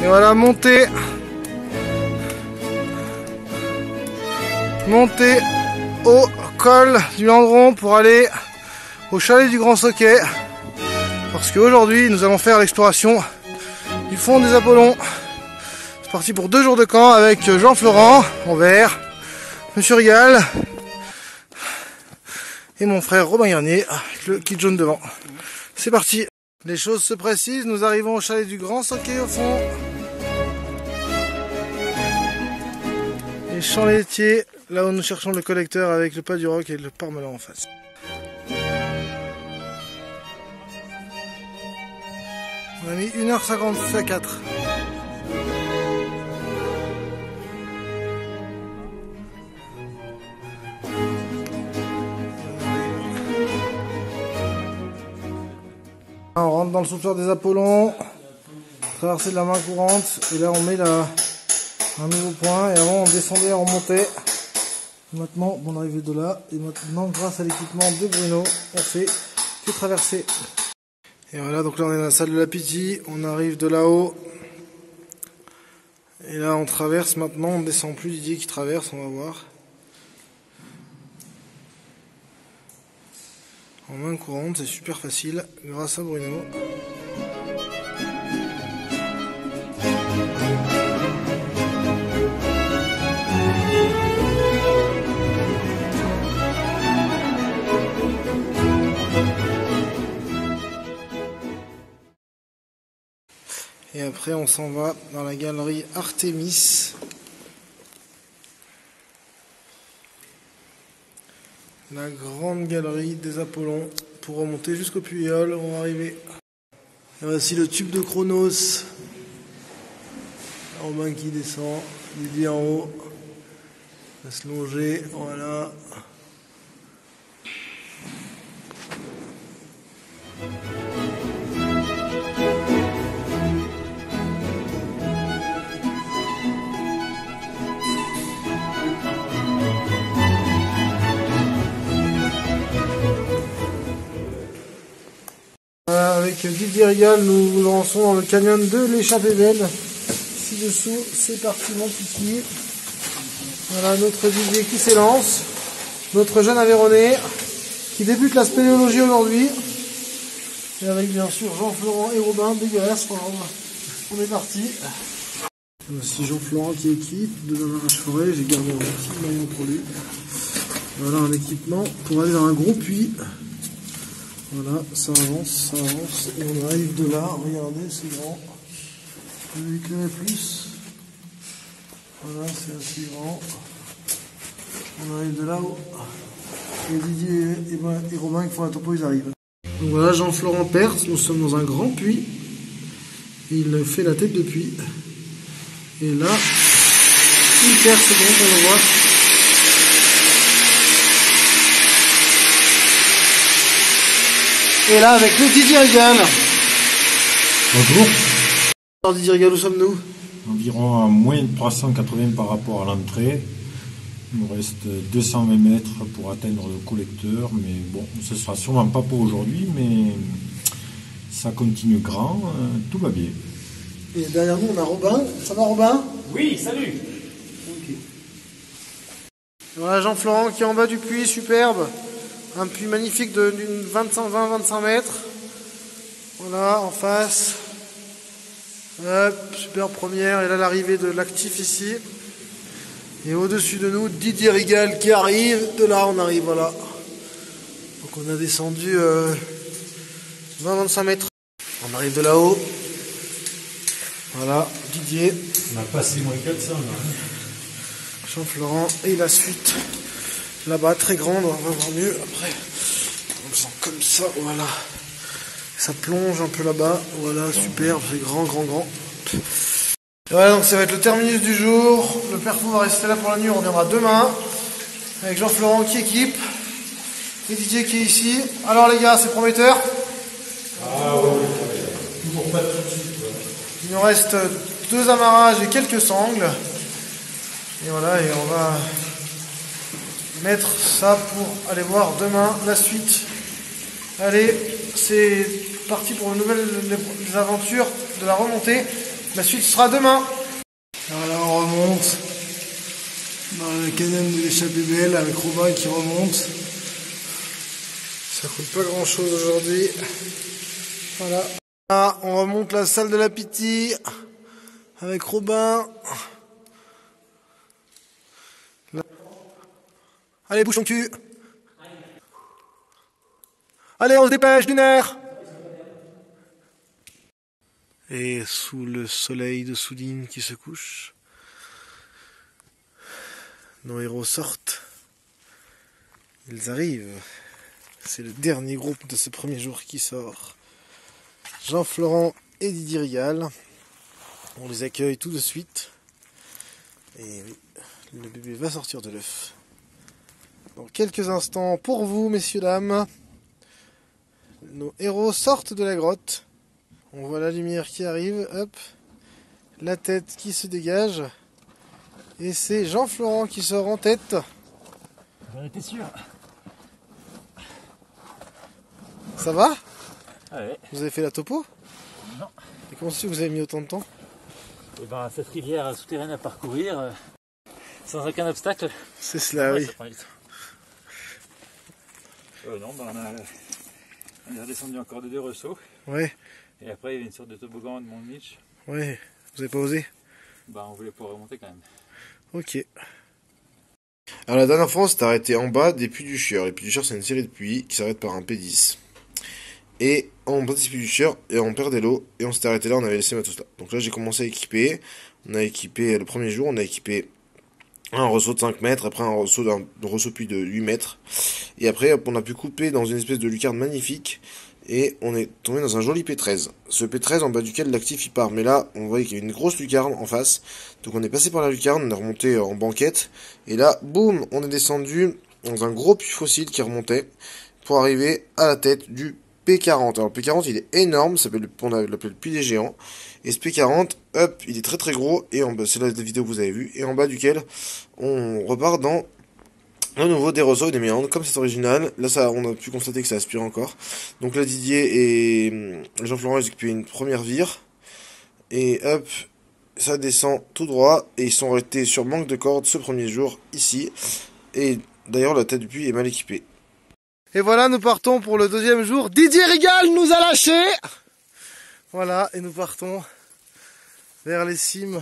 Et voilà, montée au col du Landron pour aller au chalet du Grand Sauquet. Parce qu'aujourd'hui, nous allons faire l'exploration du fond des Apollons. C'est parti pour 2 jours de camp avec Jean-Florent en vert, Monsieur Rigal et mon frère Robin Garnier avec le kit jaune devant. C'est parti. Les choses se précisent, nous arrivons au chalet du Grand Sauquet au fond. Les champs laitiers, là où nous cherchons le collecteur avec le pas du roc et le parmelan en face. On a mis 1h54. On rentre dans le souffleur des Apollons, traversée de la main courante, et là on met un nouveau point, et avant on descendait, on montait. Maintenant on arrive de là, et maintenant grâce à l'équipement de Bruno, on fait que traverser. Et voilà, donc là on est dans la salle de la Pythie, on arrive de là-haut, et là on traverse maintenant, on ne descend plus, Didier qui traverse, on va voir. En main courante, c'est super facile, grâce à Bruno. Et après on s'en va dans la galerie Artémis. La grande galerie des Apollons pour remonter jusqu'au Puyol, on va arriver. Et voici le tube de Chronos. Romain qui descend, Didier en haut, va se longer, voilà. Avec Didier Rigal, nous lançons dans le canyon de l'Échappée Belle. Ci-dessous, c'est parti mon kiki. Voilà notre Didier qui s'élance. Notre jeune Aveyronais qui débute la spéléologie aujourd'hui. Et avec bien sûr Jean-Florent et Robin, dégueulasse. On est parti. Voici Jean-Florent qui équipe de Arrache Forêt. J'ai gardé un petit maillot pour lui. Voilà un équipement pour aller dans un gros puits. Voilà, ça avance, et on arrive de là, regardez, c'est grand. Je vais éclairer plus. Voilà, c'est assez grand. On arrive de là-haut. Et Didier et Romain qui font la topo, ils arrivent. Donc voilà, Jean-Florent perce, nous sommes dans un grand puits. Il fait la tête de puits. Et là, il perce donc, on le voit. Et là avec le Didier Rigal. Bonjour. Alors Didier Rigal, où sommes-nous? Environ à moins de 380 par rapport à l'entrée. Il nous reste 220 mètres pour atteindre le collecteur. Mais bon, ce sera sûrement pas pour aujourd'hui, mais ça continue grand, tout va bien. Et derrière nous on a Robin. Ça va Robin? Oui, salut. Ok. Voilà Jean-Florent qui est en bas du puits, superbe. Un puits magnifique d'une 20-25 mètres. Voilà, en face. Hop, super première. Et là, l'arrivée de l'actif ici. Et au-dessus de nous, Didier Rigal qui arrive. De là, on arrive, voilà. Donc, on a descendu 20-25 mètres. On arrive de là-haut. Voilà, Didier. On a passé moins 400 là. Jean-Florent et la suite. Là-bas, très grande, on va voir mieux après. On le sent comme ça, voilà. Ça plonge un peu là-bas, voilà, super, c'est grand. Et voilà, donc ça va être le terminus du jour. Le Perfou va rester là pour la nuit, on reviendra demain. Avec Jean-Florent qui équipe. Et Didier qui est ici. Alors les gars, c'est prometteur? Ah ouais, toujours pas de soucis. Il nous reste 2 amarrages et quelques sangles. Et voilà, et on va mettre ça pour aller voir demain la suite. Allez, c'est parti pour les aventures de la remontée. La suite sera demain. Alors là, on remonte dans le canyon de l'échappée belle avec Robin qui remonte. Ça coûte pas grand chose aujourd'hui. Voilà. Là, on remonte la salle de la Piti avec Robin. Là. Allez, bouge ton cul. Allez, on se dépêche d'une heure. Et sous le soleil de Soudine qui se couche, nos héros sortent. Ils arrivent. C'est le dernier groupe de ce premier jour qui sort. Jean-Florent et Didier Rigal. On les accueille tout de suite. Et oui, le bébé va sortir de l'œuf. Dans quelques instants, pour vous, messieurs, dames, nos héros sortent de la grotte. On voit la lumière qui arrive, hop, la tête qui se dégage, et c'est Jean-Florent qui sort en tête. J'en étais sûr. Ça va? Ah ouais. Vous avez fait la topo? Non. Et comment c'est que vous avez mis autant de temps? Et ben cette rivière souterraine à parcourir, sans aucun obstacle. C'est cela, oui. Ça prend du temps. Non, ben on est redescendu encore de 2 ressauts. Ouais, Et après il y avait une sorte de toboggan de Mont Mitch. ouais, vous avez pas osé? Ben on voulait pouvoir remonter quand même. Ok. Alors la dernière fois on s'est arrêté en bas des puits du Chieur. Les puits du Chieur c'est une série de puits qui s'arrête par un P10. Et on bas des puits du Chieur et on perdait l'eau et on s'était arrêté là, on avait laissé matos là. Donc là j'ai commencé à équiper. On a équipé le premier jour, on a équipé un ressaut de 5 mètres, après un ressaut puits de 8 mètres. Et après on a pu couper dans une espèce de lucarne magnifique. Et on est tombé dans un joli P13. Ce P13 en bas duquel l'actif il part. Mais là, on voyait qu'il y a une grosse lucarne en face. Donc on est passé par la lucarne, on est remonté en banquette. Et là, boum, on est descendu dans un gros puits fossile qui remontait pour arriver à la tête du P40. Alors le P40 il est énorme, on l'appelle le puits des géants. Et ce P40, hop, il est très très gros. Et c'est la vidéo que vous avez vue. Et en bas duquel on repart dans à nouveau des ressauts et des méandres, comme c'est original. Là, on a pu constater que ça aspire encore. Donc là, Didier et Jean-Florent, ils ont occupé une première vire. Et hop, ça descend tout droit. Et ils sont restés sur manque de cordes ce premier jour, ici. Et d'ailleurs, la tête du puits est mal équipée. Et voilà, nous partons pour le deuxième jour. Didier Rigal nous a lâchés. Voilà, et nous partons vers les cimes.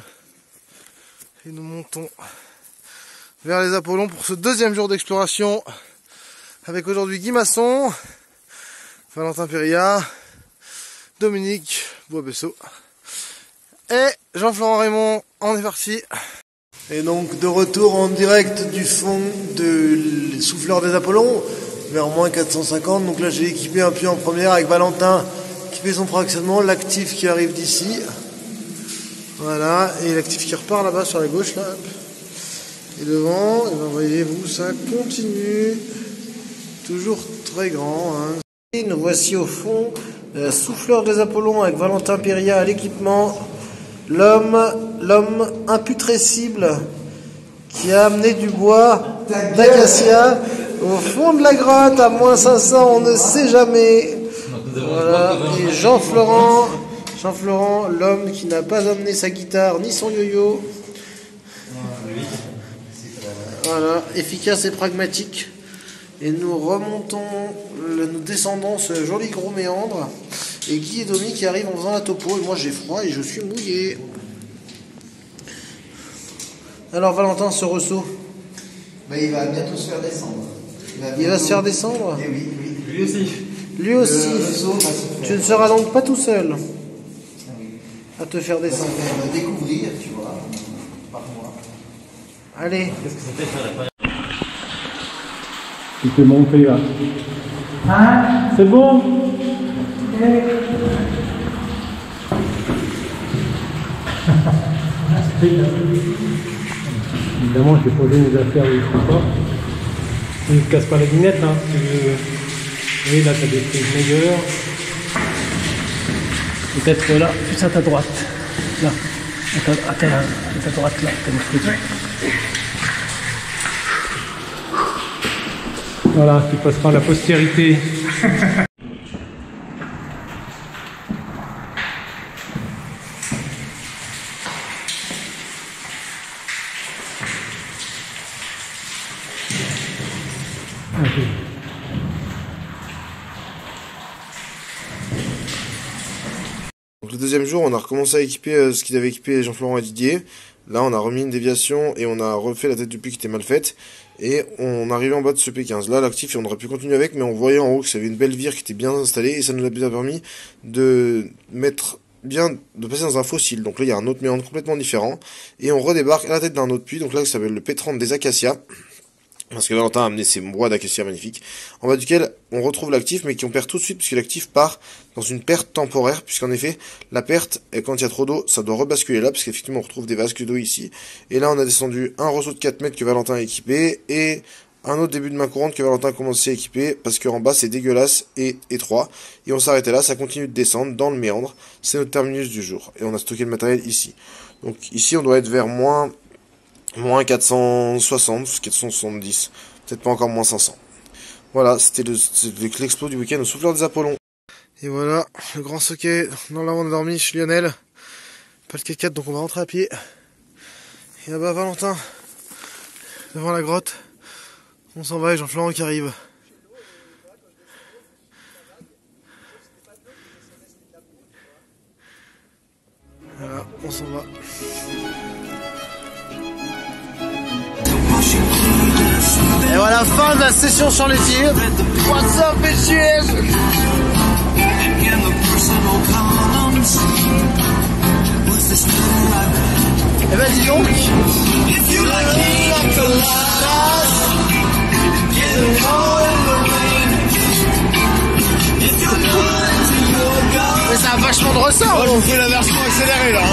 Et nous montons vers les Apollons pour ce deuxième jour d'exploration avec aujourd'hui Guy Masson, Valentin Péria, Dominique Boisbesseau et Jean-Florent Raymond. On est parti. Et donc de retour en direct du fond de Souffleur des Apollons vers moins 450. Donc là j'ai équipé un puits en première avec Valentin qui fait son fractionnement, l'actif qui arrive d'ici. Voilà, et l'actif qui repart là-bas sur la gauche là. Et devant, et ben voyez-vous, ça continue, toujours très grand. Hein. Et nous voici au fond de la Souffleur des Apollons avec Valentin Péria à l'équipement, l'homme imputrescible qui a amené du bois d'acacia au fond de la grotte à moins 500, on ne sait jamais. Voilà, et Jean-Florent, l'homme qui n'a pas amené sa guitare ni son yo-yo. Voilà, efficace et pragmatique. Et nous remontons, nous descendons ce joli gros méandre. Et Guy et Domi qui arrivent en faisant la topo. Et moi j'ai froid et je suis mouillé. Alors Valentin, ce ressaut, il va bientôt se faire descendre. il va se faire descendre? Eh oui, oui. Lui aussi. Lui aussi. Tu ne seras donc pas tout seul à te faire Ça descendre. fait découvrir, tu vois, par moi. Allez. Tu peux monter là. Hein? C'est bon? Évidemment, j'ai posé mes affaires où il ne faut pas. Tu ne casses pas la guinette, hein. Oui, là, tu as des prises meilleures. Peut-être là, plus à ta droite. Là. À ta droite là, t'as une prise. Voilà, tu passeras à la postérité. le deuxième jour, on a recommencé à équiper ce qu'ils avaient équipé Jean-Florent et Didier. Là, on a remis une déviation et on a refait la tête du puits qui était mal faite. Et on arrivait en bas de ce P15. Là, l'actif, on aurait pu continuer avec, mais on voyait en haut que ça avait une belle vire qui était bien installée et ça nous a bien permis de passer dans un fossile. Donc là, il y a un autre méandre complètement différent. Et on redébarque à la tête d'un autre puits. Donc là, ça s'appelle le P30 des Acacias. Parce que Valentin a amené ses bois d'acacia magnifiques, en bas duquel on retrouve l'actif, mais qui on perd tout de suite, puisque l'actif part dans une perte temporaire, puisqu'en effet, la perte, quand il y a trop d'eau, ça doit rebasculer là, parce qu'effectivement, on retrouve des vasques d'eau ici. Et là, on a descendu un ressaut de 4 mètres que Valentin a équipé, et un autre début de main courante que Valentin a commencé à équiper, parce qu'en bas, c'est dégueulasse et étroit. Et on s'arrêtait là, ça continue de descendre dans le méandre. C'est notre terminus du jour. Et on a stocké le matériel ici. Donc ici, on doit être vers moins 460, 470, peut-être pas encore moins 500. Voilà, c'était l'explo du week-end au Souffleur des Apollons. Et voilà, le grand socket dans là où on a dormi chez Lionel. Pas le 4x4, donc on va rentrer à pied. Et là-bas, Valentin, devant la grotte. On s'en va et Jean-Florent qui arrive. Voilà, on s'en va. Et voilà, fin de la session sur les tirs. What's up, bitches? Eh ben dis donc. Mais ça a vachement de ressort. Moi, je vous fais la version accélérée là.